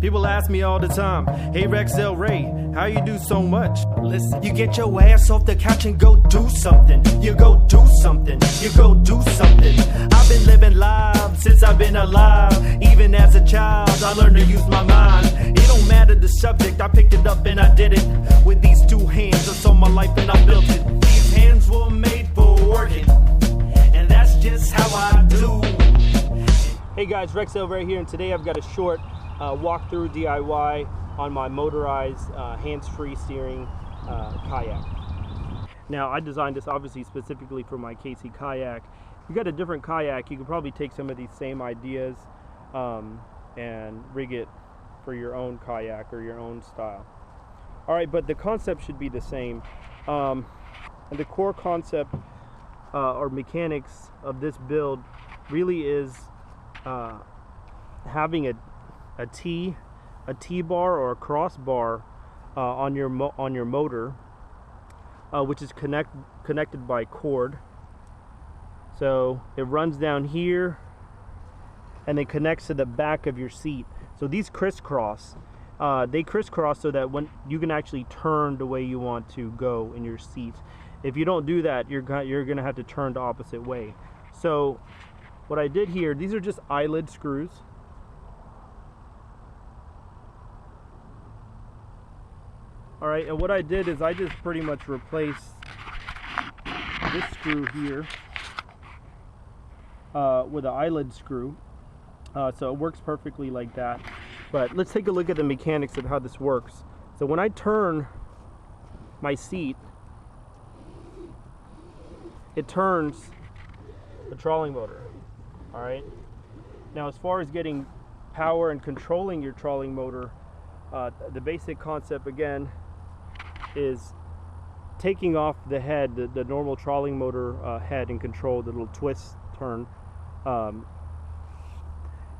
People ask me all the time, hey Rex Del Rey, how you do so much? Listen, you get your ass off the couch and go do something. You go do something. You go do something. I've been living live since I've been alive. Even as a child, I learned to use my mind. It don't matter the subject, I picked it up and I did it. With these two hands, I saw my life and I built it. These hands were made for working, and that's just how I do. Hey guys, Rex Del Rey here, and today I've got a short walkthrough DIY on my motorized hands-free steering kayak. Now I designed this obviously specifically for my KC Kayak. If you got a different kayak, you could probably take some of these same ideas and rig it for your own kayak or your own style. Alright, but the concept should be the same. And the core concept or mechanics of this build really is having a T-bar or a crossbar on your motor, which is connected by cord. So it runs down here and then connects to the back of your seat. So these crisscross. They crisscross so that when you can actually turn the way you want to go in your seat. If you don't do that, you're gonna have to turn the opposite way. So what I did here, these are just eyelid screws. Alright, and what I did is I just pretty much replaced this screw here with an eyelid screw. So it works perfectly like that. But let's take a look at the mechanics of how this works. So when I turn my seat, it turns the trolling motor. Alright. Now as far as getting power and controlling your trolling motor, the basic concept again is taking off the head, the normal trolling motor head and control, the little twist turn,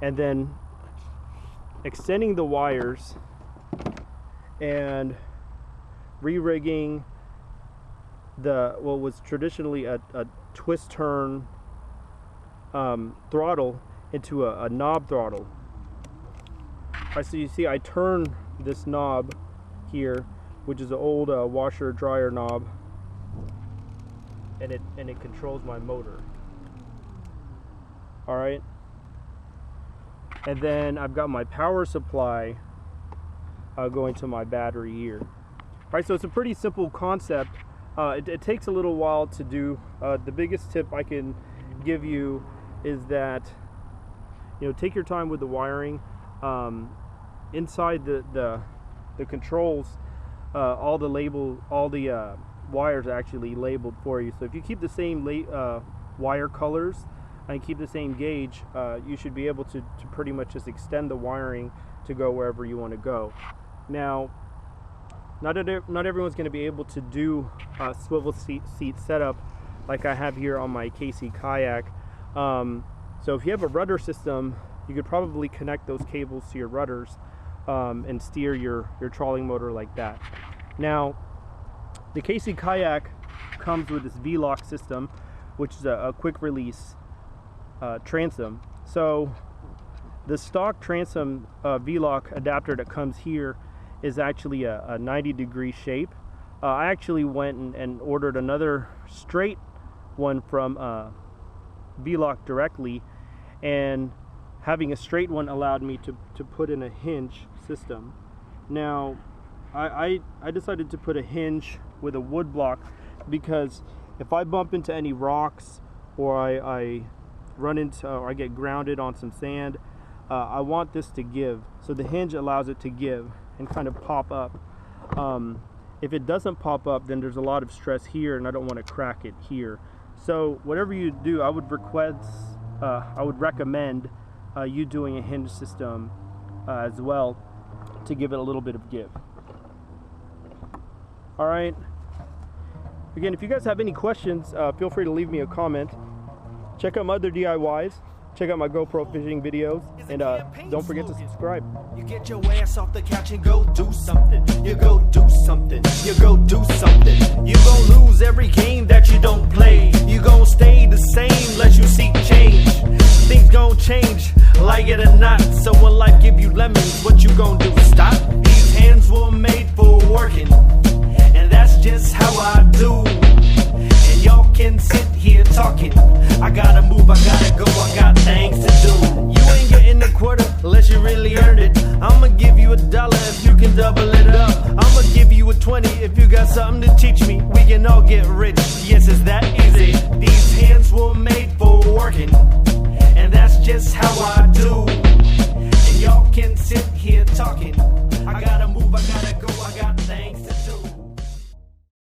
and then extending the wires and re-rigging what was traditionally a twist turn throttle into a knob throttle. Alright, so you see I turn this knob here, which is an old washer dryer knob, and it controls my motor. Alright, and then I've got my power supply going to my battery here. Alright, so it's a pretty simple concept. It takes a little while to do. The biggest tip I can give you is that, you know, take your time with the wiring. Inside the controls, all the wires are actually labeled for you. So if you keep the same wire colors and keep the same gauge, you should be able to pretty much just extend the wiring to go wherever you want to go. Now, not everyone's going to be able to do a swivel seat setup like I have here on my KC Kayak. So if you have a rudder system, you could probably connect those cables to your rudders and steer your trolling motor like that. Now, the KC Kayak comes with this V-lock system, which is a quick release transom. So the stock transom V-lock adapter that comes here is actually a 90-degree shape. I actually went and ordered another straight one from V-lock directly, and having a straight one allowed me to put in a hinge system. Now I decided to put a hinge with a wood block because if I bump into any rocks or I run into or I get grounded on some sand, I want this to give. So the hinge allows it to give and kind of pop up. If it doesn't pop up, then there's a lot of stress here and I don't want to crack it here. So whatever you do, I would recommend you doing a hinge system as well to give it a little bit of give. Alright, again, if you guys have any questions, feel free to leave me a comment. Check out my other DIYs, check out my GoPro fishing videos, and don't forget to subscribe. You get your ass off the couch and go do something. You go do something. You go do something. You gon' lose every game that you don't play. You gon' stay the same, let you seek change. Things gon' change, like it or not. So when life give you lemons, what you gon' can double it up. I'ma give you a 20 if you got something to teach me. We can all get rich. Yes, is that